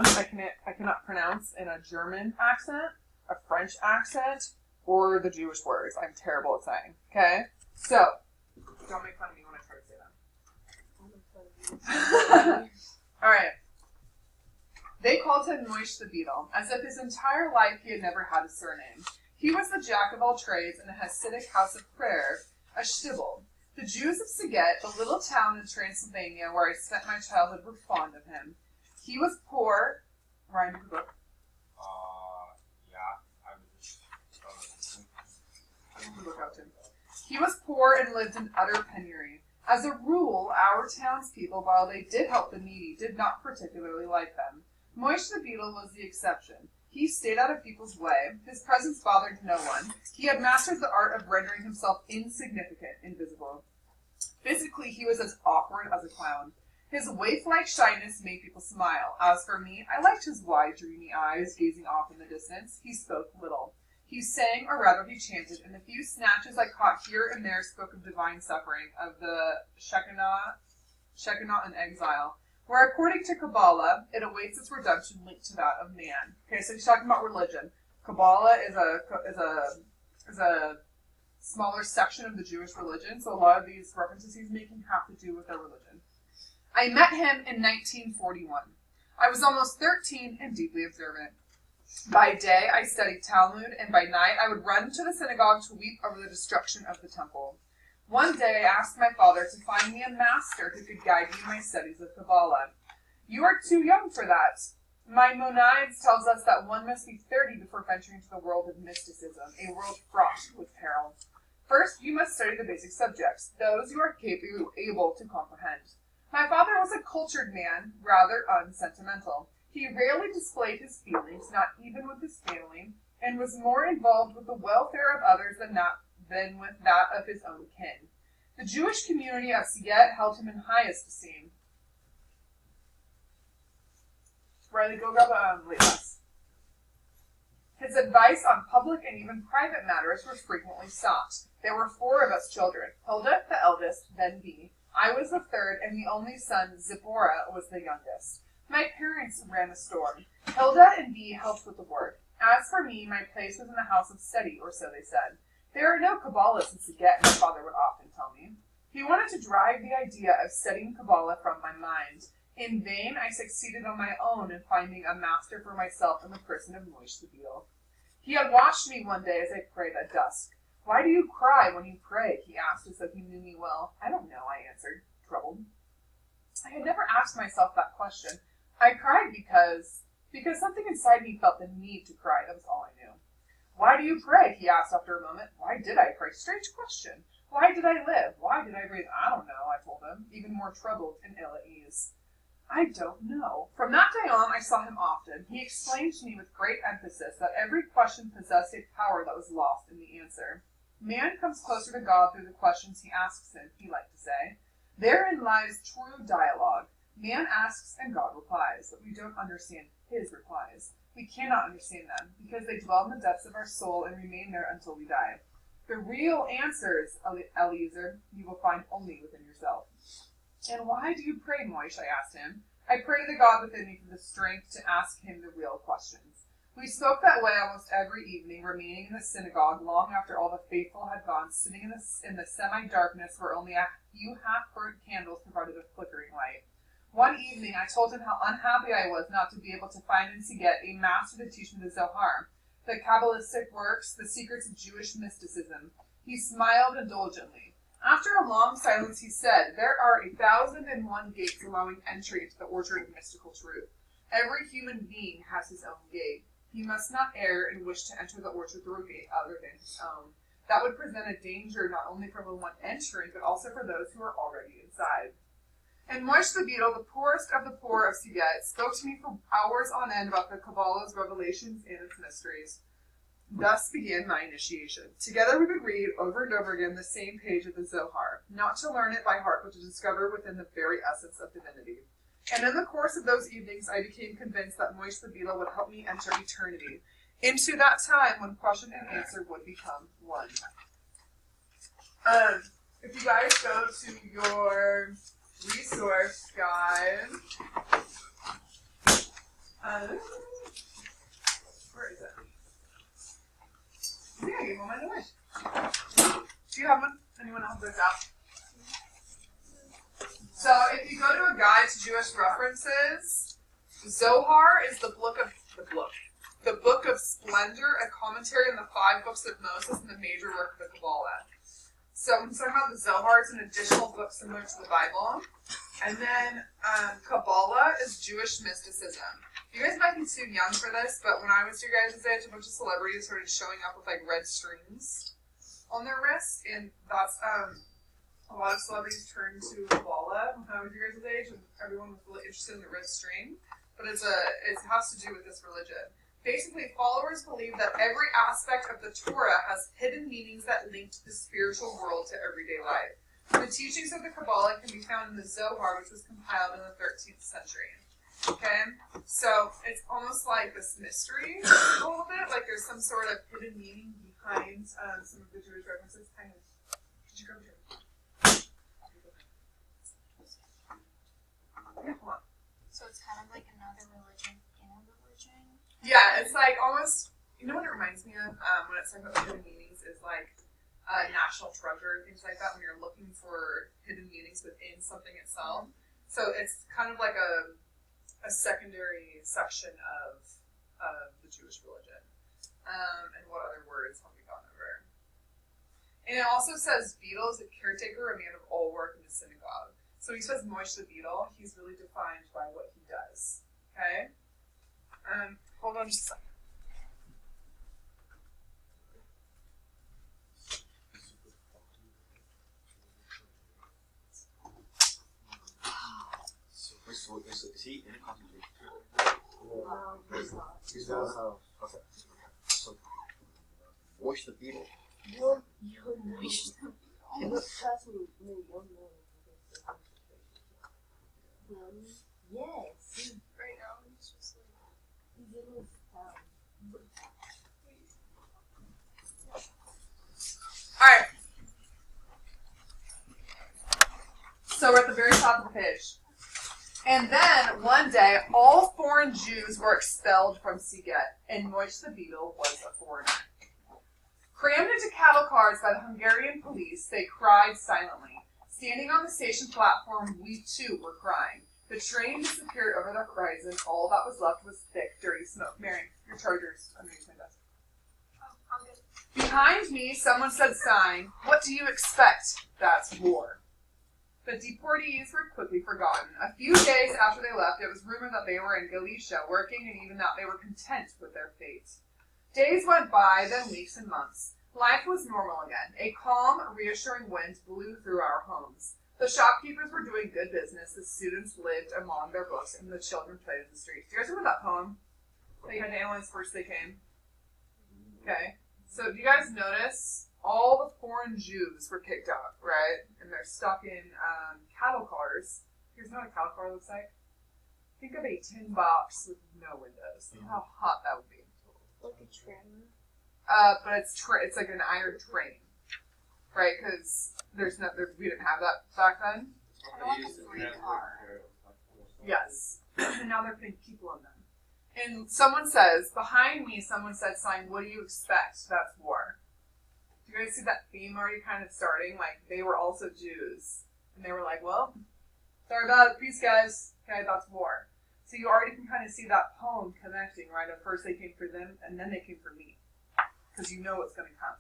I cannot pronounce in a German accent, a French accent, or the Jewish words. I'm terrible at saying. Okay? So, don't make fun of me when I try to say them. Alright. They called him Moish the Beetle, as if his entire life he had never had a surname. He was the jack of all trades in a Hasidic house of prayer, a shtibel. The Jews of Saget, the little town in Transylvania where I spent my childhood, were fond of him. He was poor. Ryan, you book. He was poor and lived in utter penury. As a rule, our townspeople, while they did help the needy, did not particularly like them. Moish the Beetle was the exception. He stayed out of people's way. His presence bothered no one. He had mastered the art of rendering himself insignificant, invisible. Physically, he was as awkward as a clown. His waif-like shyness made people smile. As for me, I liked his wide, dreamy eyes gazing off in the distance. He spoke little. He sang, or rather he chanted, and the few snatches I caught here and there spoke of divine suffering, of the Shekinah in exile, where according to Kabbalah, it awaits its redemption linked to that of man. Okay, so he's talking about religion. Kabbalah is a smaller section of the Jewish religion, so a lot of these references he's making have to do with their religion. I met him in 1941. I was almost 13 and deeply observant. By day, I studied Talmud, and by night, I would run to the synagogue to weep over the destruction of the temple. One day, I asked my father to find me a master who could guide me in my studies of Kabbalah. You are too young for that. Maimonides tells us that one must be 30 before venturing into the world of mysticism, a world fraught with peril. First, you must study the basic subjects, those you are able to comprehend. My father was a cultured man, rather unsentimental. He rarely displayed his feelings, not even with his family, and was more involved with the welfare of others than with that of his own kin. The Jewish community of Saget held him in high esteem. Riley, go grab a glass. His advice on public and even private matters was frequently sought. There were 4 of us children, Hilda, the eldest, then Bee. I was the third, and the only son, Zipporah, was the youngest. My parents ran the store. Hilda and Bee helped with the work. As for me, my place was in the house of study, or so they said. There are no Kabbalists in Saget, my father would often tell me. He wanted to drive the idea of studying Kabbalah from my mind. In vain, I succeeded on my own in finding a master for myself in the person of Moish the Beetle. He had watched me one day as I prayed at dusk. Why do you cry when you pray? He asked as though he knew me well. I don't know, I answered, troubled. I had never asked myself that question. I cried because something inside me felt the need to cry. That was all I knew. Why do you pray? He asked after a moment. Why did I pray? Strange question. Why did I live? Why did I breathe? I don't know, I told him, even more troubled and ill at ease. I don't know. From that day on, I saw him often. He explained to me with great emphasis that every question possessed a power that was lost in the answer. Man comes closer to God through the questions he asks him, he liked to say. Therein lies true dialogue. Man asks and God replies, but we don't understand his replies. We cannot understand them, because they dwell in the depths of our soul and remain there until we die. The real answers, Eliezer, you will find only within yourself. And why do you pray, Moish? I asked him. I pray to the God within me for the strength to ask him the real questions. We spoke that way almost every evening, remaining in the synagogue long after all the faithful had gone, sitting in the semi-darkness where only a few half-burnt candles provided a flickering light. One evening, I told him how unhappy I was not to be able to find in Saget a master to teach me the Zohar, the Kabbalistic works, the secrets of Jewish mysticism. He smiled indulgently. After a long silence, he said, There are 1,001 gates allowing entry into the orchard of mystical truth. Every human being has his own gate. He must not err and wish to enter the orchard through a gate other than his own. That would present a danger not only for the one entering, but also for those who are already inside. And Moish the Beetle, the poorest of the poor of Saget, spoke to me for hours on end about the Kabbalah's revelations and its mysteries. Thus began my initiation. Together we would read over and over again the same page of the Zohar, not to learn it by heart, but to discover within the very essence of divinity. And in the course of those evenings, I became convinced that Moish the Beetle would help me enter eternity, into that time when question and answer would become one. If you guys go to your resource guide, Where is it? I think I gave one away. Do you have one? Anyone else those out? So if you go to a guide to Jewish references, Zohar is the book of splendor, a commentary on the 5 books of Moses and the major work of the Kabbalah. So when we're talking about the Zohar, it's an additional book similar to the Bible. And then Kabbalah is Jewish mysticism. You guys might be too young for this, but when I was your guys' age, a bunch of celebrities started showing up with like red strings on their wrists, and that's a lot of celebrities turned to Kabbalah when I was your guys' age, and everyone was really interested in the red string. But it has to do with this religion. Basically, followers believe that every aspect of the Torah has hidden meanings that link to the spiritual world to everyday life. The teachings of the Kabbalah can be found in the Zohar, which was compiled in the 13th century. Okay? So, it's almost like this mystery, a little bit. Like there's some sort of hidden meaning behind some of the Jewish references. Kind of. Did you go here? Yeah, hold on. So it's kind of like another religion in a religion? Yeah, it's like almost, you know what it reminds me of when it's talking about hidden meanings is like national treasure, things like that, when you're looking for hidden meanings within something itself. So it's kind of like a secondary section of the Jewish religion. And what other words have we gone over? And it also says Beadle is a caretaker, a man of all work in the synagogue. So he says Moshe the Beadle, he's really defined by what he does. Okay? Hold on just a second. So is he in a concentration No, he's not. He's not. Okay. So, Moshe the Beadle. You'll know. Trust me, you'll know. Yes. Right now, it's just like. He's in his town. Alright. So we're at the very top of the page. And then, one day, all foreign Jews were expelled from Siget, and Moshe the Beadle was a foreigner. Crammed into cattle cars by the Hungarian police, they cried silently. Standing on the station platform, we too were crying. The train disappeared over the horizon. All that was left was thick, dirty smoke. Marion, your charger's underneath my desk. Oh, I'm good. Behind me, someone said, sighing, "What do you expect? That's war." The deportees were quickly forgotten. A few days after they left, it was rumored that they were in Galicia, working, and even that they were content with their fate. Days went by, then weeks and months. Life was normal again. A calm, reassuring wind blew through our homes. The shopkeepers were doing good business, the students lived among their books, and the children played in the streets. Do you guys remember that poem that you had to analyze first they came? Okay. So do you guys notice all the foreign Jews were kicked out, right? And they're stuck in cattle cars. Here's what a cattle car looks like. Think of a tin box with no windows. Think how hot that would be. Like a trim. But it's like an iron train, right? Because we didn't have that back then. Kind of like a free car. Yes. And now they're putting people in them. And someone says, behind me, someone said, sign, "What do you expect? That's war." Do you guys see that theme already kind of starting? Like, they were also Jews. And they were like, well, sorry about it. Peace, guys. Okay, that's war. So you already can kind of see that poem connecting, right? At first they came for them, and then they came for me. Because you know what's going to come.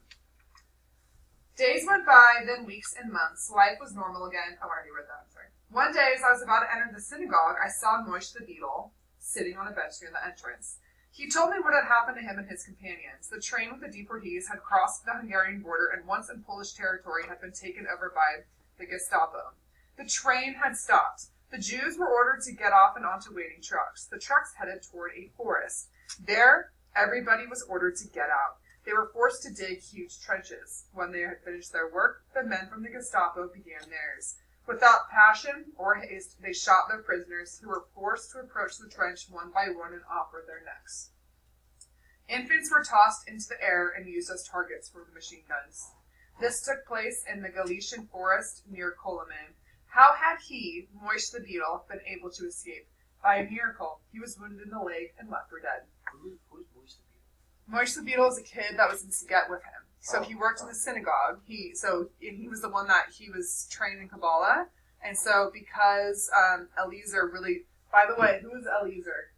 Days went by, then weeks and months. Life was normal again. Oh, I already read that. I'm sorry. One day, as I was about to enter the synagogue, I saw Moshe the Beadle sitting on a bench near the entrance. He told me what had happened to him and his companions. The train with the deportees had crossed the Hungarian border and once in Polish territory had been taken over by the Gestapo. The train had stopped. The Jews were ordered to get off and onto waiting trucks. The trucks headed toward a forest. There, everybody was ordered to get out. They were forced to dig huge trenches. When they had finished their work, the men from the Gestapo began theirs. Without passion or haste, they shot their prisoners, who were forced to approach the trench one by one and offer their necks. Infants were tossed into the air and used as targets for the machine guns. This took place in the Galician forest near Kolomen. How had he, Moshe the Beadle, been able to escape? By a miracle, he was wounded in the leg and left for dead. Who's Moise the Beetle? Moishe the Beetle is a kid that was in Saget with him. So he worked in the synagogue. He was the one that he was trained in Kabbalah. And so because Eliezer really... By the way, who is Eliezer?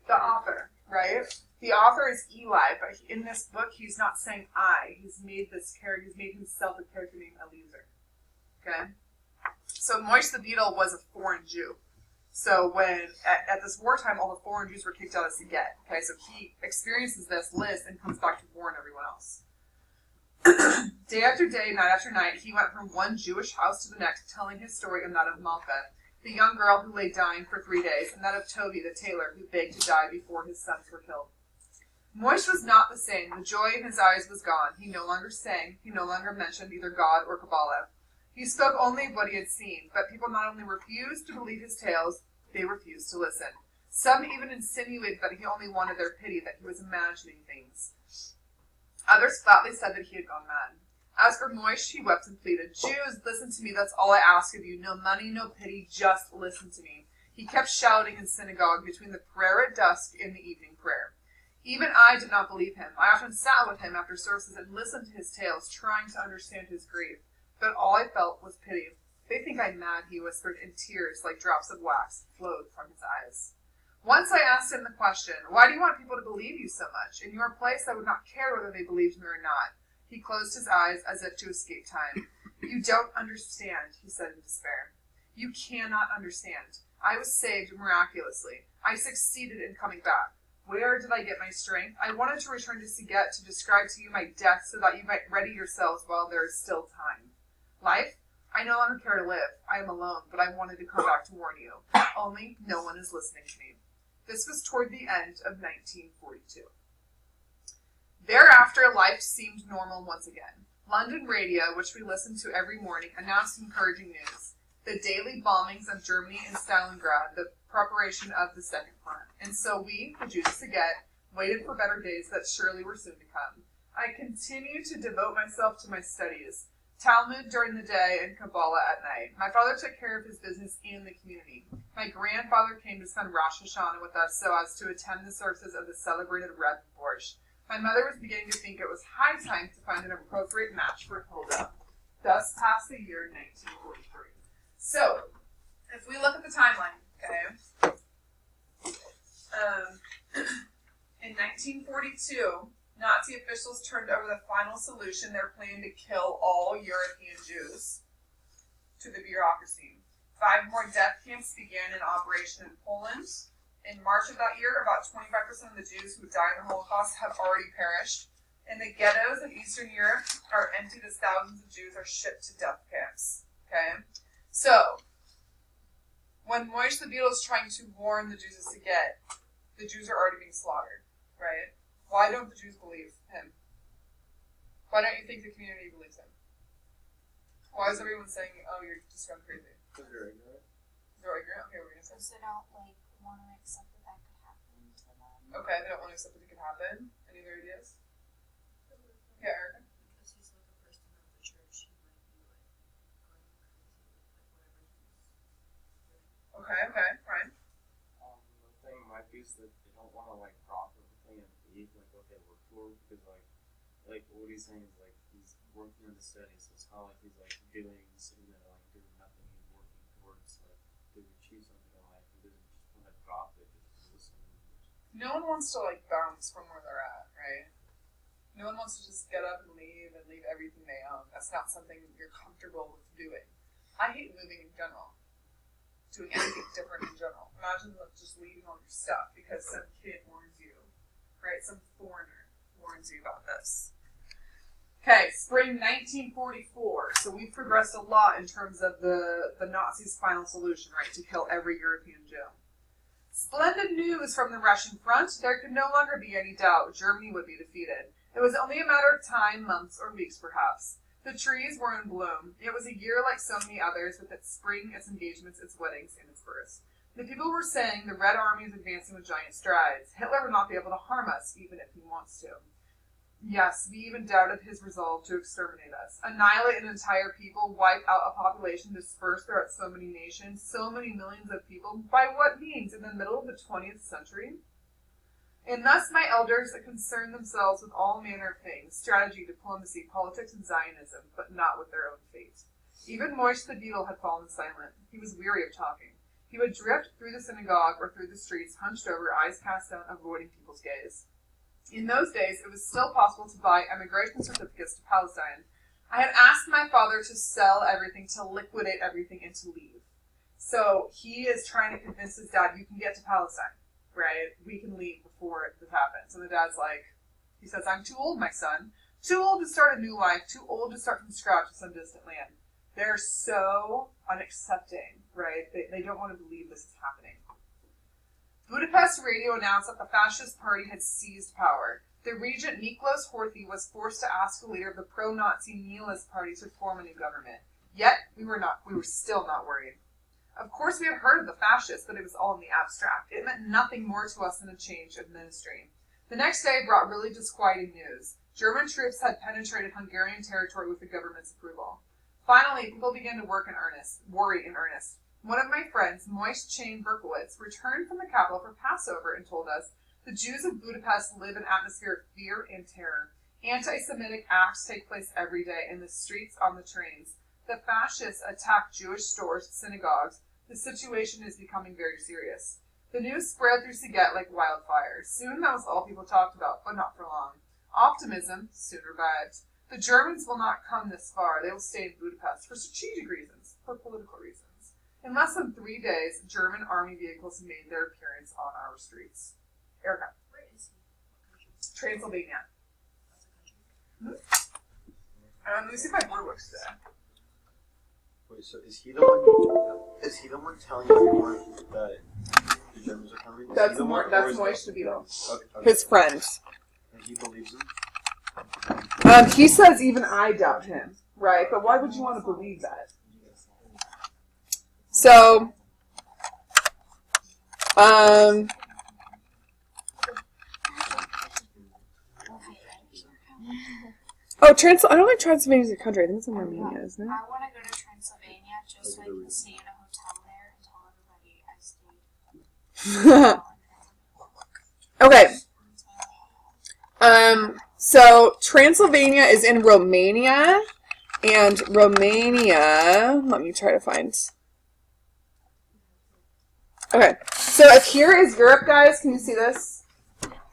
The author, right? The author is Eli, but in this book, he's not saying I. He's made this character, he's made himself a character named Eliezer. Okay? So Moishe the Beetle was a foreign Jew. So when, at this wartime, all the foreign Jews were kicked out of Saget. Okay, so he experiences this, lives, and comes back to warn everyone else. Day after day, night after night, he went from one Jewish house to the next, telling his story and that of Malka, the young girl who lay dying for 3 days, and that of Toby, the tailor, who begged to die before his sons were killed. Moishe was not the same. The joy in his eyes was gone. He no longer sang. He no longer mentioned either God or Kabbalah. He spoke only of what he had seen, but people not only refused to believe his tales, they refused to listen. Some even insinuated that he only wanted their pity, that he was imagining things. Others flatly said that he had gone mad. As for Moishe, he wept and pleaded, Jews, listen to me, that's all I ask of you. No money, no pity, just listen to me. He kept shouting in synagogue between the prayer at dusk and the evening prayer. Even I did not believe him. I often sat with him after services and listened to his tales, trying to understand his grief. But all I felt was pity. They think I'm mad, he whispered, and tears, like drops of wax, flowed from his eyes. Once I asked him the question, why do you want people to believe you so much? In your place, I would not care whether they believed me or not. He closed his eyes as if to escape time. You don't understand, he said in despair. You cannot understand. I was saved miraculously. I succeeded in coming back. Where did I get my strength? I wanted to return to Saget to describe to you my death so that you might ready yourselves while there is still time. Life? I no longer care to live. I am alone, but I wanted to come back to warn you. Only no one is listening to me. This was toward the end of 1942. Thereafter, life seemed normal once again. London radio, which we listened to every morning, announced encouraging news. The daily bombings of Germany and Stalingrad, the preparation of the second front. And so we, the Jews of Saget, waited for better days that surely were soon to come. I continued to devote myself to my studies, Talmud during the day and Kabbalah at night. My father took care of his business and the community. My grandfather came to spend Rosh Hashanah with us so as to attend the services of the celebrated Reb Borscht. My mother was beginning to think it was high time to find an appropriate match for Hilda. Thus passed the year 1943. So, if we look at the timeline, okay, in 1942, Nazi officials turned over the final solution, their plan to kill all European Jews, to the bureaucracy. 5 more death camps began in operation in Poland. In March of that year, about 25% of the Jews who died in the Holocaust have already perished. And the ghettos of Eastern Europe are emptied as thousands of Jews are shipped to death camps. Okay? So, when Moishe the Beetle is trying to warn the Jews of Saget, the Jews are already being slaughtered, right? Why don't the Jews believe him? Why don't you think the community believes him? Why is everyone saying, oh, you're just gone crazy? Because they're ignorant. They're ignorant? Okay, what are we going to say? Because they don't want to accept that could happen to them. Okay, they don't want to accept that it could happen. Any other ideas? Yeah, Erica? Because he's like a person of the church, he might be like going crazy with like whatever he's doing. Okay, Ryan? The thing might be is that they don't want to like drop everything and leave like what they work for, because like what he's saying is like he's working on the study, so it's not like he's like sitting there like doing nothing. He's working towards like to achieve something in life. He doesn't just want to drop it just to listen. No one wants to like bounce from where they're at, right? No one wants to just get up and leave everything they own. That's not something you're comfortable with doing. I hate moving in general. Doing anything different in general. Imagine just leaving all your stuff because some kid warns you, right? Some foreigner warns you about this. Okay, spring 1944. So we've progressed a lot in terms of the Nazis' final solution, right? To kill every European Jew. Splendid news from the Russian front. There could no longer be any doubt Germany would be defeated. It was only a matter of time, months, or weeks perhaps. The trees were in bloom. It was a year like so many others, with its spring, its engagements, its weddings, and its births. The people were saying the Red Army is advancing with giant strides. Hitler would not be able to harm us, even if he wants to. Yes, we even doubted his resolve to exterminate us. Annihilate an entire people, wipe out a population dispersed throughout so many nations, so many millions of people. By what means? In the middle of the 20th century? And thus my elders concerned themselves with all manner of things, strategy, diplomacy, politics, and Zionism, but not with their own fate. Even Moish the beadle had fallen silent. He was weary of talking. He would drift through the synagogue or through the streets, hunched over, eyes cast down, avoiding people's gaze. In those days, it was still possible to buy emigration certificates to Palestine. I had asked my father to sell everything, to liquidate everything, and to leave. So he is trying to convince his dad, you can get to Palestine, right? We can leave before this happens. And the dad's like, he says, I'm too old, my son. Too old to start a new life. Too old to start from scratch in some distant land. They're so unaccepting, right? They don't want to believe this is happening. Budapest radio announced that the fascist party had seized power. The regent Miklos Horthy was forced to ask the leader of the pro-Nazi nihilist party to form a new government. Yet, we were still not worried. Of course we had heard of the fascists, but it was all in the abstract. It meant nothing more to us than a change of ministry. The next day brought really disquieting news. German troops had penetrated Hungarian territory with the government's approval. Finally, people began to worry in earnest. One of my friends, Moish Chain Berkowitz, returned from the capital for Passover and told us, the Jews of Budapest live in an atmosphere of fear and terror. Anti-Semitic acts take place every day in the streets, on the trains. The fascists attack Jewish stores, synagogues. The situation is becoming very serious. The news spread through Siget like wildfire. Soon that was all people talked about, but not for long. Optimism soon revived. The Germans will not come this far. They will stay in Budapest for strategic reasons, for political reasons. In less than 3 days, German army vehicles made their appearance on our streets. Erica. Where is he? What country? Transylvania. That's a country. Let me see if my board works today. Wait, so is he the one telling everyone that the Germans are coming? Is That's he the one, or that's is Moish the beadle. Okay. His friend. And he believes him? He says even I doubt him, right? But why would you want to believe that? So, oh, I don't think Transylvania's a country. I think it's in Romania, isn't it? I want to go to Transylvania just so I can stay in a hotel there and tell everybody I stayed. Okay. So Transylvania is in Romania, and Romania, let me try to find. Okay, so if here is Europe, guys, can you see this?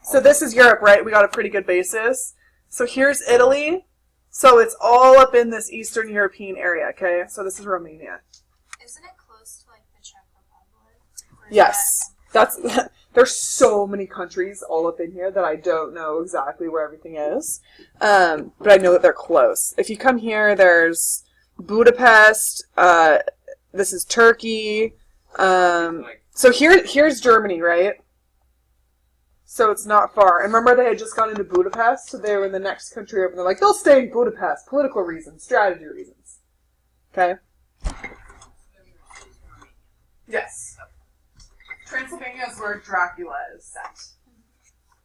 So this is Europe, right? We got a pretty good basis. So here's Italy. So it's all up in this Eastern European area, okay? So this is Romania. Isn't it close to like the Czech Republic? Or is Yes, there's so many countries all up in here that I don't know exactly where everything is, but I know that they're close. If you come here, there's Budapest. This is Turkey. So here's Germany, right? So it's not far. And remember, they had just gone into Budapest, so they were in the next country over. They're like, they'll stay in Budapest, political reasons, strategy reasons. Okay. Yes. Transylvania is where Dracula is set.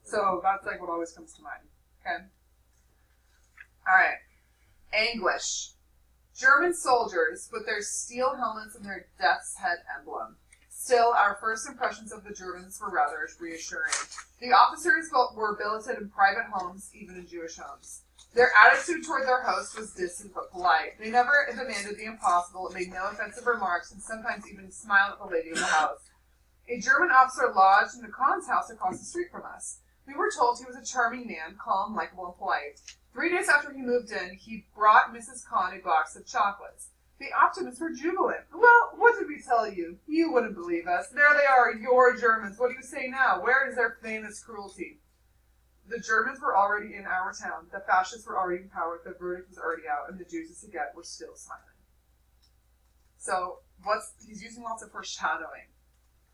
So that's like what always comes to mind. Okay. Alright. Anguish. German soldiers with their steel helmets and their death's head emblem. Still, our first impressions of the Germans were rather reassuring. The officers were billeted in private homes, even in Jewish homes. Their attitude toward their host was distant but polite. They never demanded the impossible, made no offensive remarks, and sometimes even smiled at the lady of the house. A German officer lodged in the Kahn's house across the street from us. We were told he was a charming man, calm, likable, and polite. 3 days after he moved in, he brought Mrs. Kahn a box of chocolates. The optimists were jubilant. Well, what did we tell you? You wouldn't believe us. There they are, your Germans. What do you say now? Where is their famous cruelty? The Germans were already in our town. The fascists were already in power. The verdict was already out, and the Jews of Siget were still smiling. So, he's using lots of foreshadowing,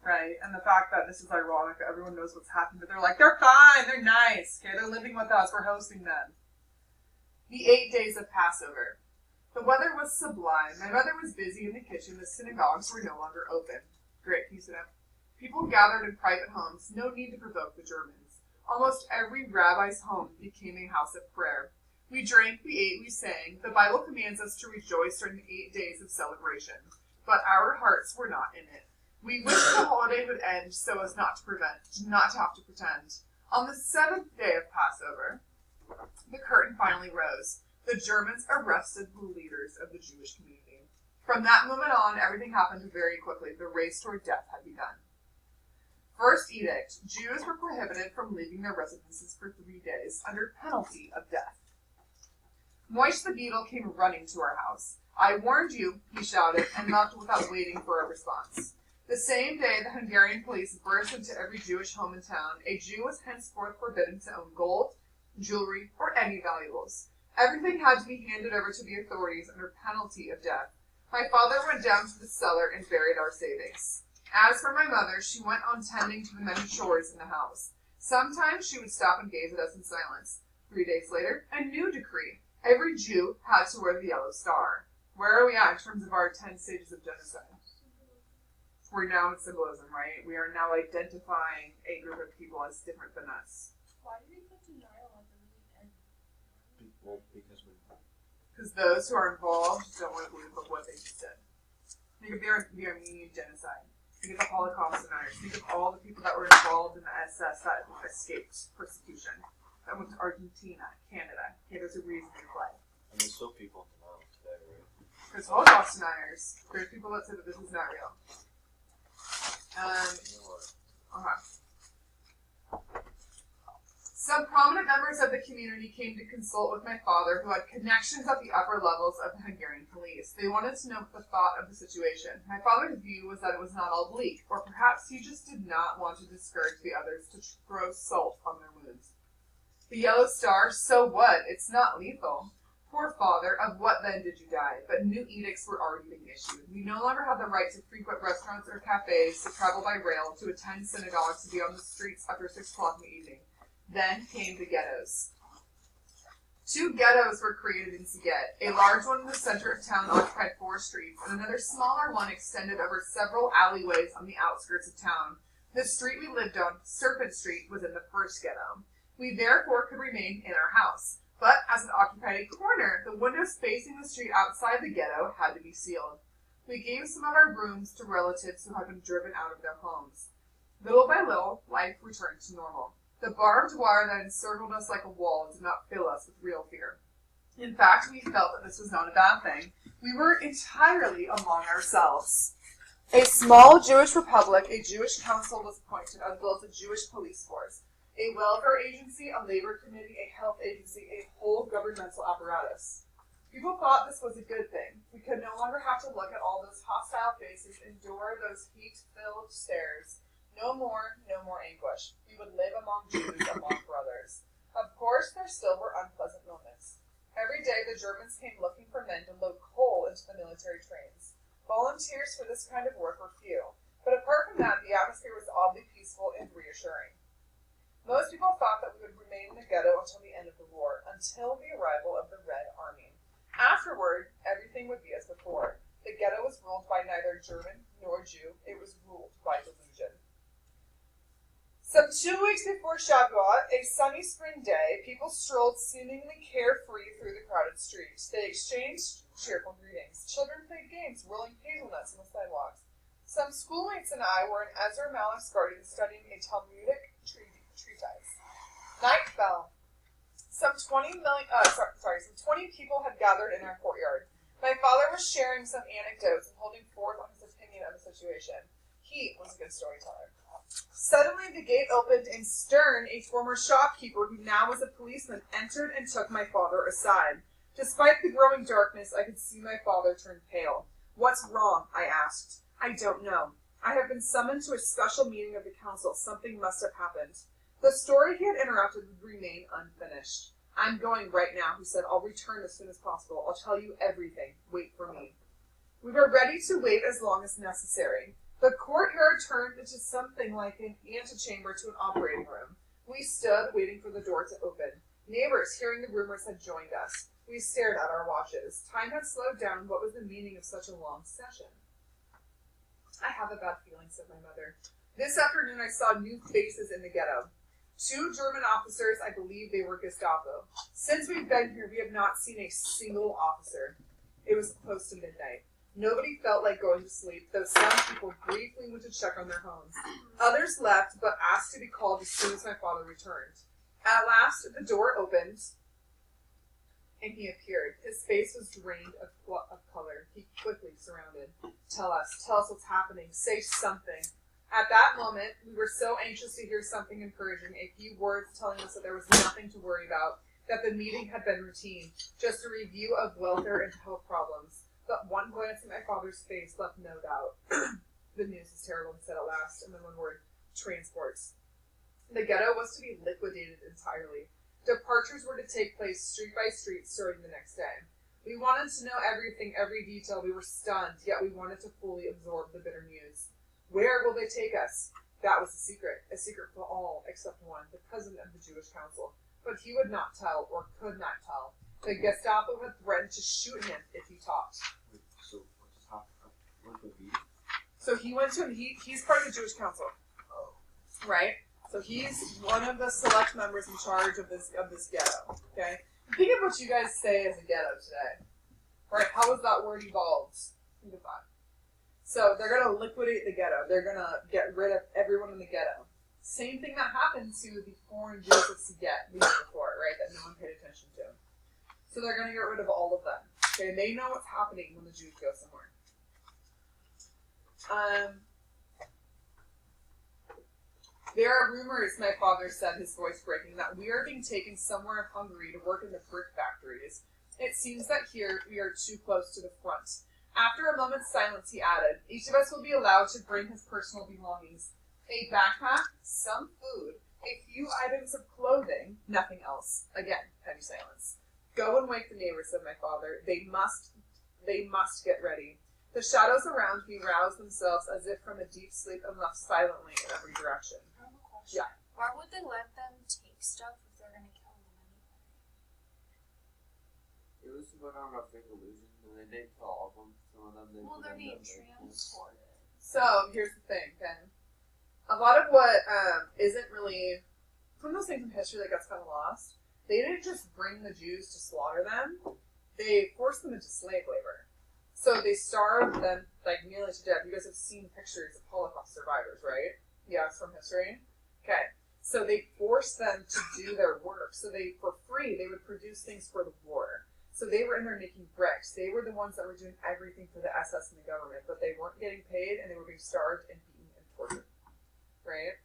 right? And the fact that this is ironic, that everyone knows what's happened, but they're like, they're fine, they're nice, okay? They're living with us, we're hosting them. The 8 days of Passover. The weather was sublime. My mother was busy in the kitchen. The synagogues were no longer open. Great, can you sit up? People gathered in private homes. No need to provoke the Germans. Almost every rabbi's home became a house of prayer. We drank, we ate, we sang. The Bible commands us to rejoice during the 8 days of celebration, but our hearts were not in it. We wished the holiday would end so as not to have to pretend. On the 7th day of Passover, the curtain finally rose. The Germans arrested the leaders of the Jewish community. From that moment on, everything happened very quickly. The race toward death had begun. First edict: Jews were prohibited from leaving their residences for 3 days, under penalty of death. Moish the beetle came running to our house. I warned you, he shouted, and left without waiting for a response. The same day, the Hungarian police burst into every Jewish home in town. A Jew was henceforth forbidden to own gold, jewelry, or any valuables. Everything had to be handed over to the authorities under penalty of death. My father went down to the cellar and buried our savings. As for my mother, she went on tending to the many chores in the house. Sometimes she would stop and gaze at us in silence. 3 days later, a new decree. Every Jew had to wear the yellow star. Where are we at in terms of our 10 stages of genocide? We're now in symbolism, right? We are now identifying a group of people as different than us. Why did he put denial at the really end? Well, because Because those who are involved don't want to believe of what they just did. Think of the Armenian genocide. Think of the Holocaust deniers. Think of all the people that were involved in the SS that escaped persecution. That went to Argentina, Canada. Okay, there's a reason to play. and there's still people in denial today, right? There's Holocaust deniers. There's people that say that this is not real. You know what? Some prominent members of the community came to consult with my father, who had connections at the upper levels of the Hungarian police. They wanted to know the thought of the situation. My father's view was that it was not all bleak, or perhaps he just did not want to discourage the others to throw salt on their wounds. The yellow star, so what? It's not lethal. Poor father, of what then did you die? But new edicts were already being issued. We no longer had the right to frequent restaurants or cafes, to travel by rail, to attend synagogues, to be on the streets after 6 o'clock in the evening. Then came the ghettos. 2 ghettos were created in Szeged. A large one in the center of town occupied 4 streets, and another smaller one extended over several alleyways on the outskirts of town. The street we lived on, Serpent Street, was in the first ghetto. We therefore could remain in our house. But as it occupied a corner, the windows facing the street outside the ghetto had to be sealed. We gave some of our rooms to relatives who had been driven out of their homes. Little by little, life returned to normal. The barbed wire that encircled us like a wall did not fill us with real fear. In fact, we felt that this was not a bad thing. We were entirely among ourselves. A small Jewish republic, a Jewish council was appointed, as well as a Jewish police force, a welfare agency, a labor committee, a health agency, a whole governmental apparatus. People thought this was a good thing. We could no longer have to look at all those hostile faces, endure those heat-filled stares. No more anguish. We would live among Jews, among brothers. Of course, there still were unpleasant moments. Every day the Germans came looking for men to load coal into the military trains. Volunteers for this kind of work were few, but apart from that, the atmosphere was oddly peaceful and reassuring. Most people thought that we would remain in the ghetto until the end of the war, until the arrival of the Red Army. Afterward, everything would be as before. The ghetto was ruled by neither German nor Jew. It was ruled by delusion. Some 2 weeks before Shavuot, a sunny spring day, people strolled seemingly carefree through the crowded streets. They exchanged cheerful greetings. Children played games, whirling hazelnuts on the sidewalks. Some schoolmates and I were in Ezra Malich's garden studying a Talmudic treatise. Night fell. Some 20 people had gathered in our courtyard. My father was sharing some anecdotes and holding forth on his opinion of the situation. He was a good storyteller. Suddenly the gate opened and Stern, a former shopkeeper who now was a policeman, entered and took my father aside. Despite the growing darkness, I could see my father turn pale. What's wrong? I asked. I don't know. I have been summoned to a special meeting of the council. Something must have happened. The story he had interrupted would remain unfinished. I'm going right now, he said. I'll return as soon as possible. I'll tell you everything. Wait for me. We were ready to wait as long as necessary. The courtyard turned into something like an antechamber to an operating room. We stood, waiting for the door to open. Neighbors, hearing the rumors, had joined us. We stared at our watches. Time had slowed down. What was the meaning of such a long session? I have a bad feeling, said my mother. This afternoon I saw new faces in the ghetto. 2 German officers, I believe they were Gestapo. Since we've been here, we have not seen a single officer. It was close to midnight. Nobody felt like going to sleep, though some people briefly went to check on their homes. Others left, but asked to be called as soon as my father returned. At last, the door opened, and he appeared. His face was drained of color. He quickly surrounded. Tell us what's happening. Say something. At that moment, we were so anxious to hear something encouraging, a few words telling us that there was nothing to worry about, that the meeting had been routine, just a review of welfare and health problems. But one glance at my father's face left no doubt. The news is terrible, he said at last, and then one word, transports. The ghetto was to be liquidated entirely. Departures were to take place street by street starting the next day. We wanted to know everything, every detail. We were stunned, yet we wanted to fully absorb the bitter news. Where will they take us? That was a secret for all except one, the president of the Jewish Council. But he would not tell, or could not tell. The Gestapo had threatened to shoot him if he talked. So what just happened? Went to a meeting? So he went to, he's part of the Jewish Council, Oh. right? So he's one of the select members in charge of this ghetto, okay? Think of what you guys say as a ghetto today, right? How has that word evolved? Think of that. So they're going to liquidate the ghetto. They're going to get rid of everyone in the ghetto. Same thing that happened to the foreign Jews of Siget the year before, right? That no one paid attention to. So they're going to get rid of all of them. Okay, they know what's happening when the Jews go somewhere. There are rumors, my father said, his voice breaking, that we are being taken somewhere in Hungary to work in the brick factories. It seems that here we are too close to the front. After a moment's silence, he added, each of us will be allowed to bring his personal belongings. A backpack, some food, a few items of clothing, nothing else. Again, heavy silence. Go and wake the neighbors, said my father. They must get ready. The shadows around me roused themselves as if from a deep sleep and left silently in every direction. I have a question. Yeah. Why would they let them take stuff if they're gonna kill them anyway? It was to go down a fake illusion, and they didn't kill all of them. Some of them they Well, put they're in being the transported. So, here's the thing, Ben. A lot of what isn't really, some of those things in history that gets kind of lost, they didn't just bring the Jews to slaughter them, they forced them into slave labor. So they starved them like nearly to death. You guys have seen pictures of Holocaust survivors, right? Yes, from history. Okay. So they forced them to do their work. So they, for free, they would produce things for the war. So they were in there making bricks. They were the ones that were doing everything for the SS and the government, but they weren't getting paid, and they were being starved and beaten and tortured. Right?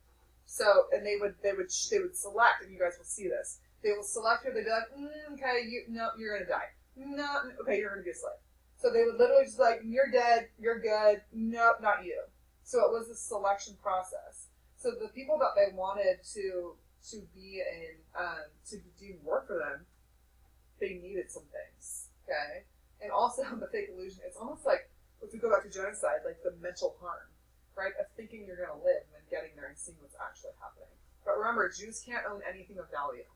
So, and they would select, and you guys will see this. They will select her. They'd be like, okay, you're gonna die. No, okay, you're gonna be a slave. So they would literally just like, you're dead, you're good, nope, not you. So it was a selection process. So the people that they wanted to be in, to do work for them, they needed some things, okay? And also the fake illusion, it's almost like, if we go back to genocide, like the mental harm, right? Of thinking you're gonna live and then getting there and seeing what's actually happening. But remember, Jews can't own anything of value.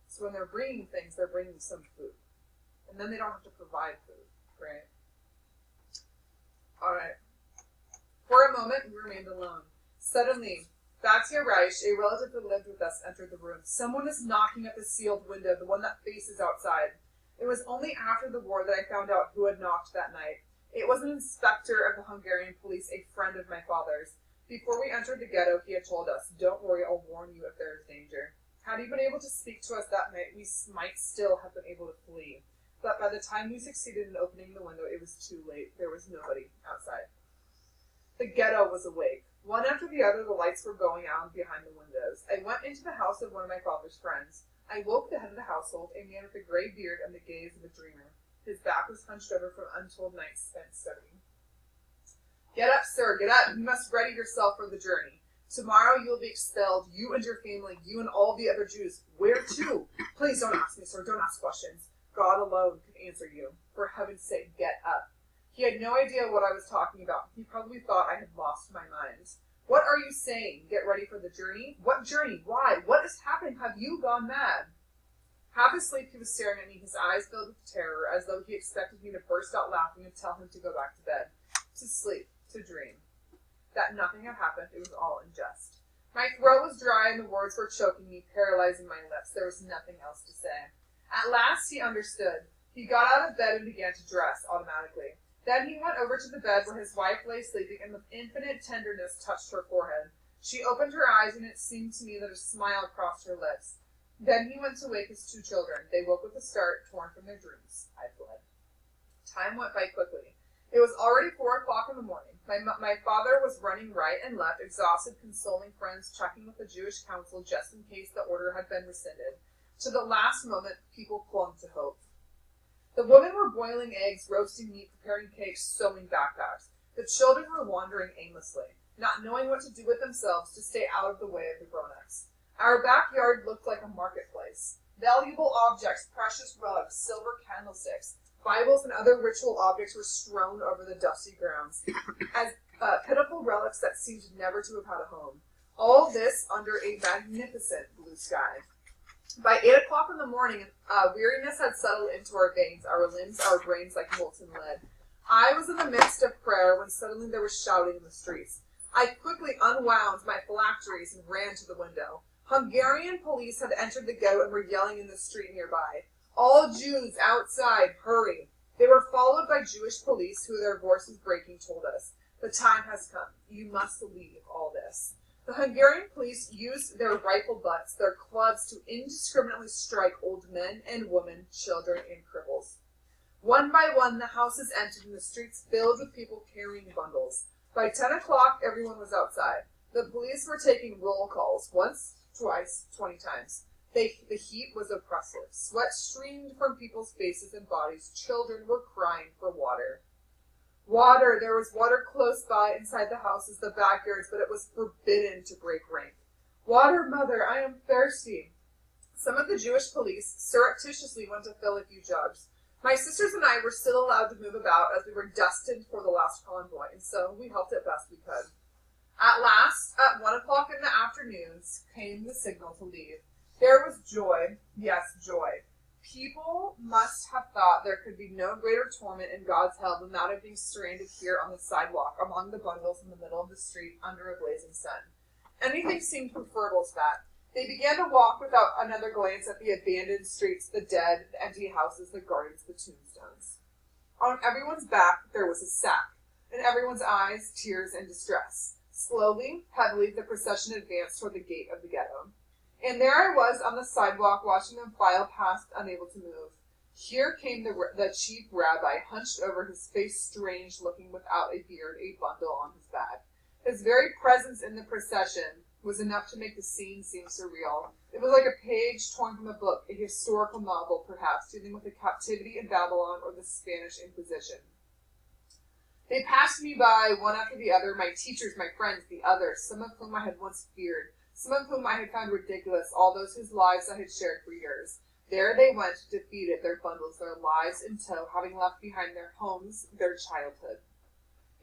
So when they're bringing things, they're bringing some food. And then they don't have to provide food. Right. Alright. For a moment, we remained alone. Suddenly, Batia Reich, a relative who lived with us, entered the room. Someone is knocking at the sealed window, the one that faces outside. It was only after the war that I found out who had knocked that night. It was an inspector of the Hungarian police, a friend of my father's. Before we entered the ghetto, he had told us, don't worry, I'll warn you if there is danger. Had he been able to speak to us that night, we might still have been able to flee. But by the time we succeeded in opening the window, it was too late. There was nobody outside. The ghetto was awake. One after the other, the lights were going out behind the windows. I went into the house of one of my father's friends. I woke the head of the household, a man with a gray beard and the gaze of a dreamer. His back was hunched over from untold nights spent studying. Get up, sir, get up. You must ready yourself for the journey. Tomorrow you will be expelled, you and your family, you and all the other Jews. Where to? Please don't ask me, sir. Don't ask questions. God alone could answer you. For heaven's sake, get up. He had no idea what I was talking about. He probably thought I had lost my mind. What are you saying? Get ready for the journey? What journey? Why? What is happening? Have you gone mad? Half asleep, he was staring at me, his eyes filled with terror, as though he expected me to burst out laughing and tell him to go back to bed. To sleep. To dream. That nothing had happened. It was all in jest. My throat was dry and the words were choking me, paralyzing my lips. There was nothing else to say. At last he understood. He got out of bed and began to dress automatically. Then he went over to the bed where his wife lay sleeping and with infinite tenderness touched her forehead. She opened her eyes and it seemed to me that a smile crossed her lips. Then he went to wake his two children. They woke with a start, torn from their dreams. I fled. Time went by quickly. It was already 4 o'clock in the morning. My father was running right and left, exhausted, consoling friends, checking with the Jewish council just in case the order had been rescinded. To the last moment, people clung to hope. The women were boiling eggs, roasting meat, preparing cakes, sewing backpacks. The children were wandering aimlessly, not knowing what to do with themselves to stay out of the way of the grown-ups. Our backyard looked like a marketplace. Valuable objects, precious rugs, silver candlesticks, Bibles and other ritual objects were strewn over the dusty grounds, as pitiful relics that seemed never to have had a home. All this under a magnificent blue sky. By 8 o'clock in the morning, weariness had settled into our veins, our limbs, our brains like molten lead. I was in the midst of prayer when suddenly there was shouting in the streets. I quickly unwound my phylacteries and ran to the window. Hungarian police had entered the ghetto and were yelling in the street nearby. All Jews outside, hurry. They were followed by Jewish police who, their voices breaking, told us, the time has come. You must leave all this. The Hungarian police used their rifle butts, their clubs, to indiscriminately strike old men and women, children, and cripples. One by one, the houses emptied and the streets filled with people carrying bundles. By 10 o'clock, everyone was outside. The police were taking roll calls, once, twice, 20 times. The heat was oppressive. Sweat streamed from people's faces and bodies. Children were crying for water. Water! There was water close by inside the houses, the backyards, but it was forbidden to break rank. Water, mother, I am thirsty. Some of the Jewish police surreptitiously went to fill a few jugs. My sisters and I were still allowed to move about as we were destined for the last convoy, and so we helped it best we could. At last, at 1 o'clock in the afternoon, came the signal to leave. There was joy, yes, joy. People must have thought there could be no greater torment in God's hell than that of being stranded here on the sidewalk among the bundles in the middle of the street under a blazing sun. Anything seemed preferable to that. They began to walk without another glance at the abandoned streets, the dead, the empty houses, the gardens, the tombstones. On everyone's back there was a sack, in everyone's eyes tears and distress. Slowly, heavily, the procession advanced toward the gate of the ghetto. And there I was on the sidewalk watching them file past, unable to move. Here came the chief rabbi, hunched over, his face strange, looking without a beard, a bundle on his back. His very presence in the procession was enough to make the scene seem surreal. It was like a page torn from a book, a historical novel, perhaps, dealing with the captivity in Babylon or the Spanish Inquisition. They passed me by, one after the other, my teachers, my friends, the others, some of whom I had once feared, some of whom I had found ridiculous, all those whose lives I had shared for years. There they went, defeated, their bundles, their lives in tow, having left behind their homes, their childhood.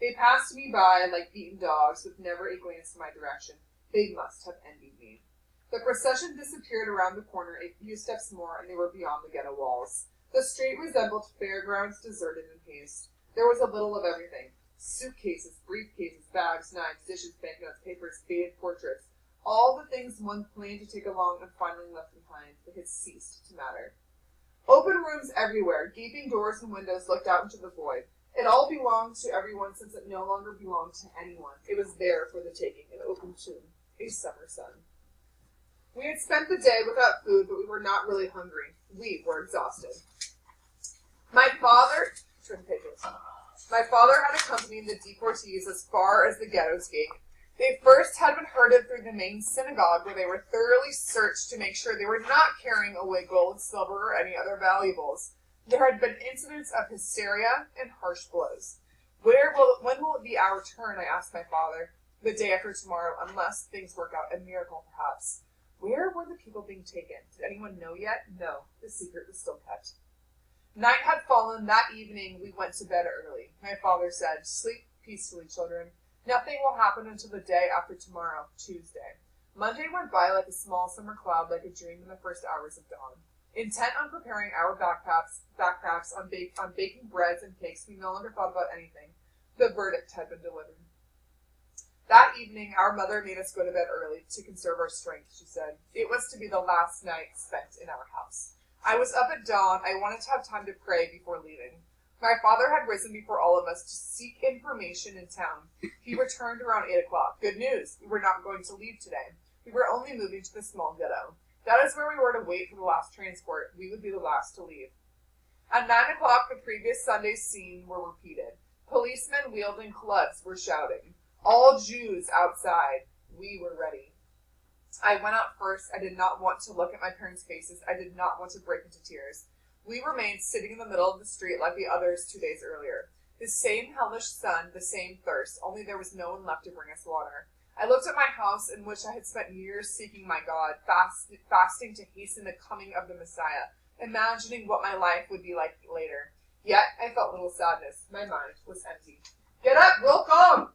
They passed me by like beaten dogs, with never a glance in my direction. They must have envied me. The procession disappeared around the corner a few steps more, and they were beyond the ghetto walls. The street resembled fairgrounds deserted in haste. There was a little of everything. Suitcases, briefcases, bags, knives, dishes, banknotes, papers, faded portraits. All the things one planned to take along and finally left behind. They had ceased to matter. Open rooms everywhere. Gaping doors and windows looked out into the void. It all belonged to everyone since it no longer belonged to anyone. It was there for the taking, an open tomb, a summer sun. We had spent the day without food, but we were not really hungry. We were exhausted. My father had accompanied the deportees as far as the ghetto's gate. They first had been herded through the main synagogue, where they were thoroughly searched to make sure they were not carrying away gold, silver, or any other valuables. There had been incidents of hysteria and harsh blows. When will it be our turn? I asked my father. The day after tomorrow, unless things work out, a miracle perhaps. Where were the people being taken? Did anyone know yet? No, the secret was still kept. Night had fallen. That evening we went to bed early. My father said, "Sleep peacefully, children. Nothing will happen until the day after tomorrow, Tuesday." Monday went by like a small summer cloud, like a dream in the first hours of dawn. Intent on preparing our backpacks on baking breads and cakes, we no longer thought about anything. The verdict had been delivered. That evening, our mother made us go to bed early to conserve our strength, she said. It was to be the last night spent in our house. I was up at dawn. I wanted to have time to pray before leaving. My father had risen before all of us to seek information in town. He returned around 8 o'clock. Good news. We were not going to leave today. We were only moving to the small ghetto. That is where we were to wait for the last transport. We would be the last to leave. At 9 o'clock, the previous Sunday's scene were repeated. Policemen wielding clubs were shouting. All Jews outside. We were ready. I went out first. I did not want to look at my parents' faces. I did not want to break into tears. We remained sitting in the middle of the street like the others 2 days earlier. The same hellish sun, the same thirst, only there was no one left to bring us water. I looked at my house in which I had spent years seeking my God, fasting to hasten the coming of the Messiah, imagining what my life would be like later. Yet I felt little sadness. My mind was empty. Get up, we'll come!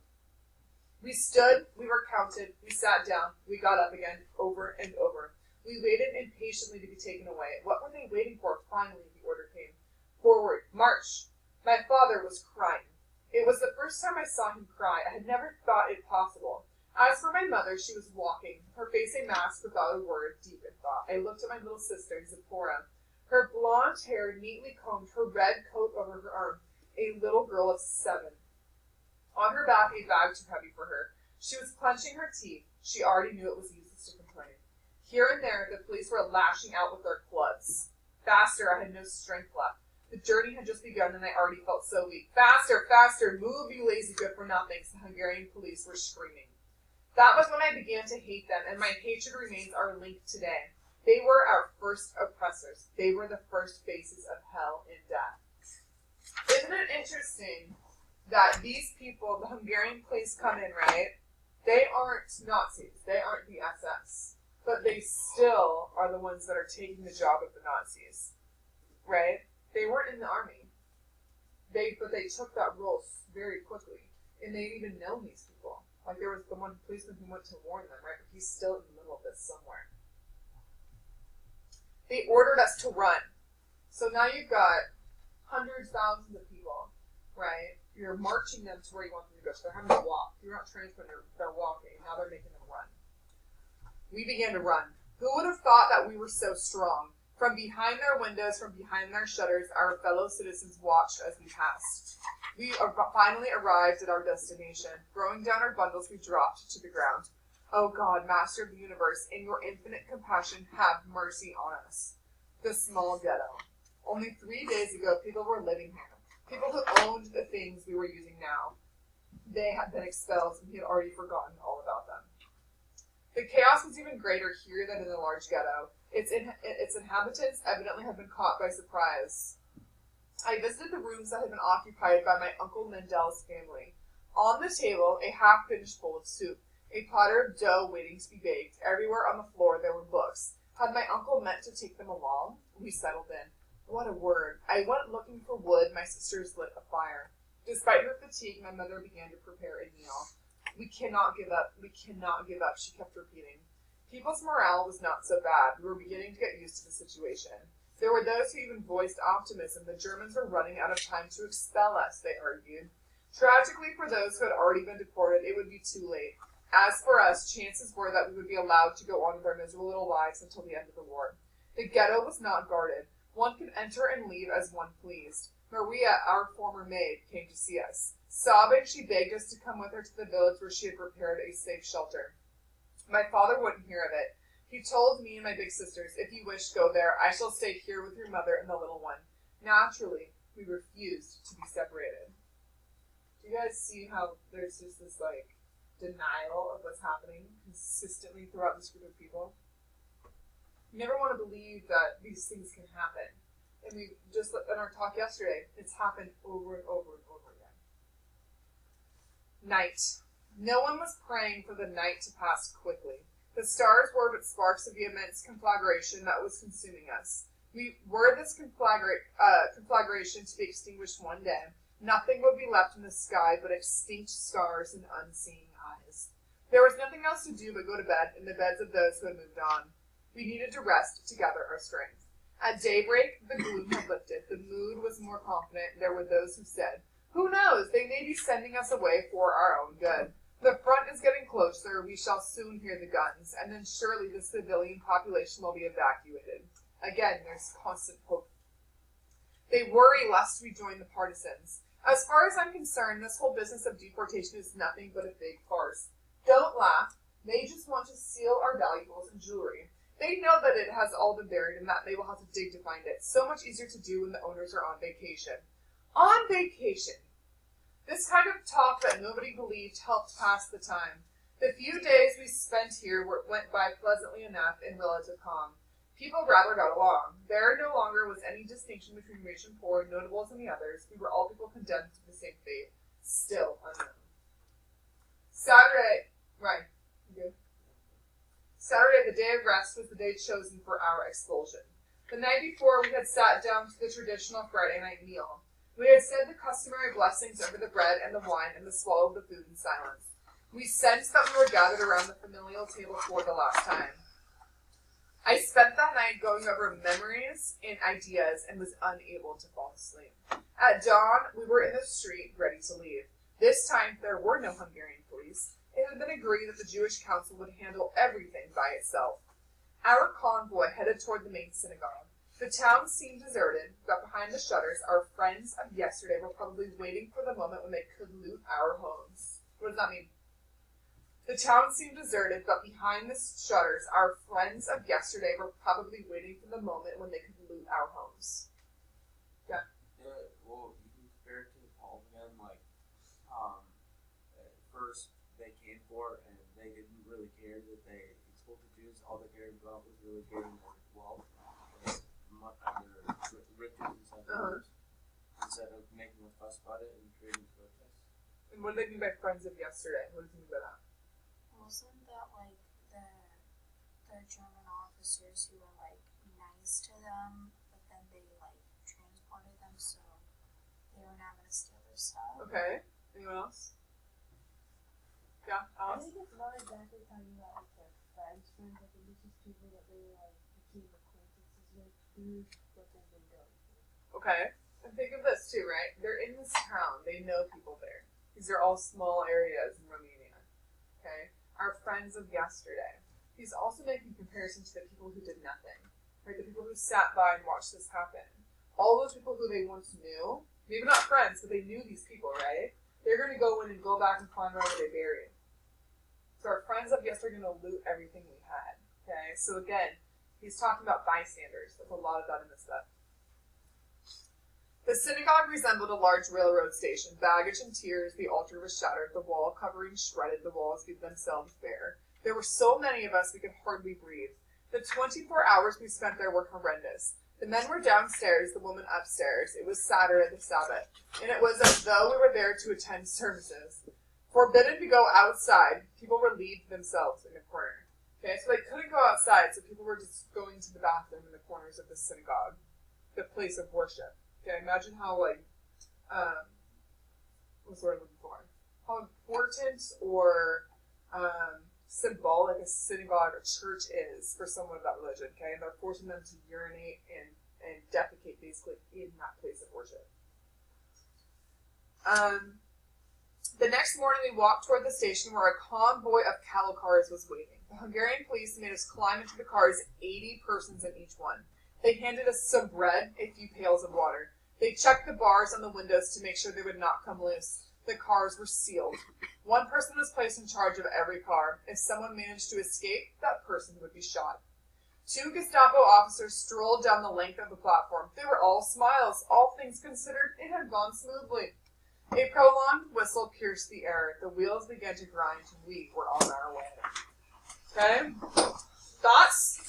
We stood, we were counted, we sat down, we got up again, over and over. We waited impatiently to be taken away. What were they waiting for? Finally, the order came. Forward, march! My father was crying. It was the first time I saw him cry. I had never thought it possible. As for my mother, she was walking, her face a mask without a word, deep in thought. I looked at my little sister, Zipporah. Her blonde hair neatly combed, her red coat over her arm, a little girl of 7. On her back, a bag too heavy for her. She was clenching her teeth. She already knew it was useless to complain. Here and there, the police were lashing out with their clubs. Faster, I had no strength left. The journey had just begun, and I already felt so weak. Faster, faster, move, you lazy good-for-nothings, the Hungarian police were screaming. That was when I began to hate them, and my hatred remains our link today. They were our first oppressors. They were the first faces of hell and death. Isn't it interesting that these people, the Hungarian police come in, right? They aren't Nazis. They aren't the SS. But they still are the ones that are taking the job of the Nazis, right? They weren't in the army. But they took that role very quickly. And they didn't even know these people. Like there was the one policeman who went to warn them, right? But he's still in the middle of this somewhere. They ordered us to run. So now you've got hundreds, thousands of people, right? You're marching them to where you want them to go. So they're having to walk. You're not transporting, they're walking. Now they're making them run. We began to run. Who would have thought that we were so strong? From behind their windows, from behind their shutters, our fellow citizens watched as we passed. We finally arrived at our destination. Throwing down our bundles, we dropped to the ground. Oh God, Master of the universe, in your infinite compassion, have mercy on us. The small ghetto. Only 3 days ago, people were living here. People who owned the things we were using now. They had been expelled, and we had already forgotten all about them. The chaos was even greater here than in the large ghetto. Its inhabitants evidently had been caught by surprise. I visited the rooms that had been occupied by my Uncle Mendel's family. On the table, a half-finished bowl of soup, a platter of dough waiting to be baked. Everywhere on the floor there were books. Had my uncle meant to take them along? We settled in. What a word. I went looking for wood. My sisters lit a fire. Despite her fatigue, my mother began to prepare a meal. We cannot give up. We cannot give up, she kept repeating. People's morale was not so bad. We were beginning to get used to the situation. There were those who even voiced optimism. The Germans were running out of time to expel us, they argued. Tragically for those who had already been deported, it would be too late. As for us, chances were that we would be allowed to go on with our miserable little lives until the end of the war. The ghetto was not guarded. One could enter and leave as one pleased. Maria, our former maid, came to see us. Sobbing, she begged us to come with her to the village where she had prepared a safe shelter. My father wouldn't hear of it. He told me and my big sisters, if you wish, go there. I shall stay here with your mother and the little one. Naturally, we refused to be separated. Do you guys see how there's just this, denial of what's happening consistently throughout this group of people? You never want to believe that these things can happen. And we just, in our talk yesterday, it's happened over and over and over again. Night. No one was praying for the night to pass quickly. The stars were but sparks of the immense conflagration that was consuming us. Were this conflagration to be extinguished one day, nothing would be left in the sky but extinct stars and unseeing eyes. There was nothing else to do but go to bed in the beds of those who had moved on. We needed to rest to gather our strength. At daybreak, the gloom had lifted. The mood was more confident. There were those who said, who knows, they may be sending us away for our own good. The front is getting closer. We shall soon hear the guns, and then surely the civilian population will be evacuated. Again, there's constant hope. They worry lest we join the partisans. As far as I'm concerned, this whole business of deportation is nothing but a big farce. Don't laugh. They just want to steal our valuables and jewelry. They know that it has all been buried and that they will have to dig to find it. So much easier to do when the owners are on vacation. On vacation! This kind of talk that nobody believed helped pass the time. The few days we spent here went by pleasantly enough in relative calm. People rather got along. There no longer was any distinction between rich and poor, notables and the others. We were all people condemned to the same fate. Still unknown. Saturday, the day of rest, was the day chosen for our expulsion. The night before, we had sat down to the traditional Friday night meal. We had said the customary blessings over the bread and the wine and the swallow of the food in silence. We sensed that we were gathered around the familial table for the last time. I spent that night going over memories and ideas and was unable to fall asleep. At dawn, we were in the street, ready to leave. This time, there were no Hungarian police. It had been agreed that the Jewish Council would handle everything by itself. Our convoy headed toward the main synagogue. The town seemed deserted, but behind the shutters, our friends of yesterday were probably waiting for the moment when they could loot our homes. What does that mean? The town seemed deserted, but behind the shutters, our friends of yesterday were probably waiting for the moment when they could loot our homes. Yeah, well, you can compare it to Paul again, like, at first they came for it, and they didn't really care that they expelled the Jews. All they cared about was really getting their wealth, their riches and stuff, instead of making a fuss about it and creating protests. And what do they mean by friends of yesterday? What does it mean by that? Wasn't that like the German officers who were like nice to them, but then they like transported them so they were not gonna steal their stuff? Okay. Anyone else? Yeah, I Alice? think it's not exactly talking about like their friends. I think it's just people that they like became acquaintances with through what they've been going through. Okay. And think of this too, right? They're in this town. They know people there. These are all small areas in Romania. Okay? Our friends of yesterday. He's also making comparison to the people who did nothing. Right? The people who sat by and watched this happen. All those people who they once knew, maybe not friends, but they knew these people, right? They're going to go in and go back and find wherever they buried. So our friends of yesterday are going to loot everything we had. Okay? So again, he's talking about bystanders. There's a lot of that in this stuff. The synagogue resembled a large railroad station. Baggage and tears, the altar was shattered, the wall covering shredded, the walls themselves bare. There were so many of us we could hardly breathe. The 24 hours we spent there were horrendous. The men were downstairs, the women upstairs. It was Saturday, the Sabbath, and it was as though we were there to attend services. Forbidden to go outside, people relieved themselves in a corner. Okay, so they couldn't go outside, so people were just going to the bathroom in the corners of the synagogue, the place of worship. Okay, imagine how, like, what's the word I'm looking for? How important or symbolic a synagogue or church is for someone of that religion, okay? And they're forcing them to urinate and defecate, basically, in that place of worship. The next morning, we walked toward the station where a convoy of cattle cars was waiting. The Hungarian police made us climb into the cars, 80 persons in each one. They handed us some bread, a few pails of water. They checked the bars on the windows to make sure they would not come loose. The cars were sealed. One person was placed in charge of every car. If someone managed to escape, that person would be shot. 2 Gestapo officers strolled down the length of the platform. They were all smiles. All things considered, it had gone smoothly. A prolonged whistle pierced the air. The wheels began to grind, and we were on our way. Okay? Thoughts?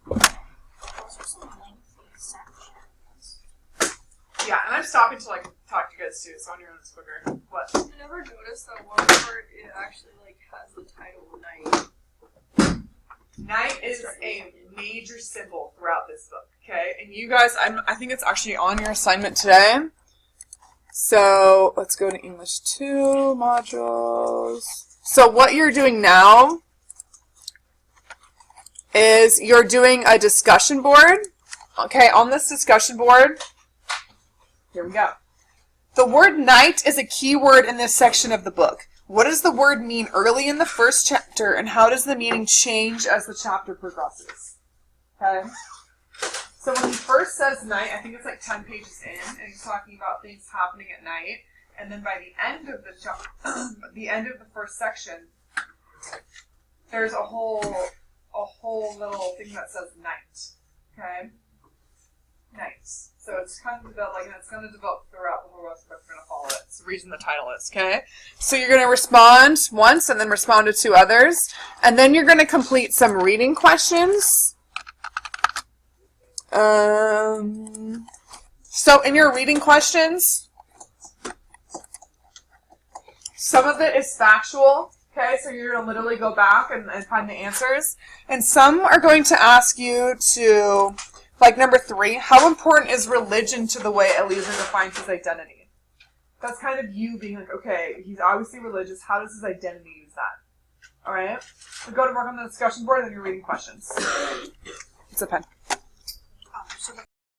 Those are some lengthy sections. Yeah, and I'm stopping to, like, talk to you guys, too, so on your own it's quicker. What? I never noticed that one part, it actually, like, has the title Night. Night is a major symbol throughout this book, okay? And you guys, I think it's actually on your assignment today. So, let's go to English 2 modules. So what you're doing now is you're doing a discussion board. Okay, on this discussion board, here we go. The word night is a key word in this section of the book. What does the word mean early in the first chapter, and how does the meaning change as the chapter progresses? Okay? So when he first says night, I think it's like 10 pages in, and he's talking about things happening at night. And then by the end of the end of the first section, there's a whole little thing that says night. Okay? Nights. So it's kind of developed, and it's going to develop throughout the whole rest of the book. We're going to follow it. It's the reason the title is, okay? So you're going to respond once and then respond to 2 others. And then you're going to complete some reading questions. So in your reading questions, some of it is factual, okay? So you're going to literally go back and find the answers. And some are going to ask you to... Like number 3, how important is religion to the way Eliezer defines his identity? That's kind of you being like, okay, he's obviously religious. How does his identity use that? All right? So go to work on the discussion board and then you're reading questions. It's a pen.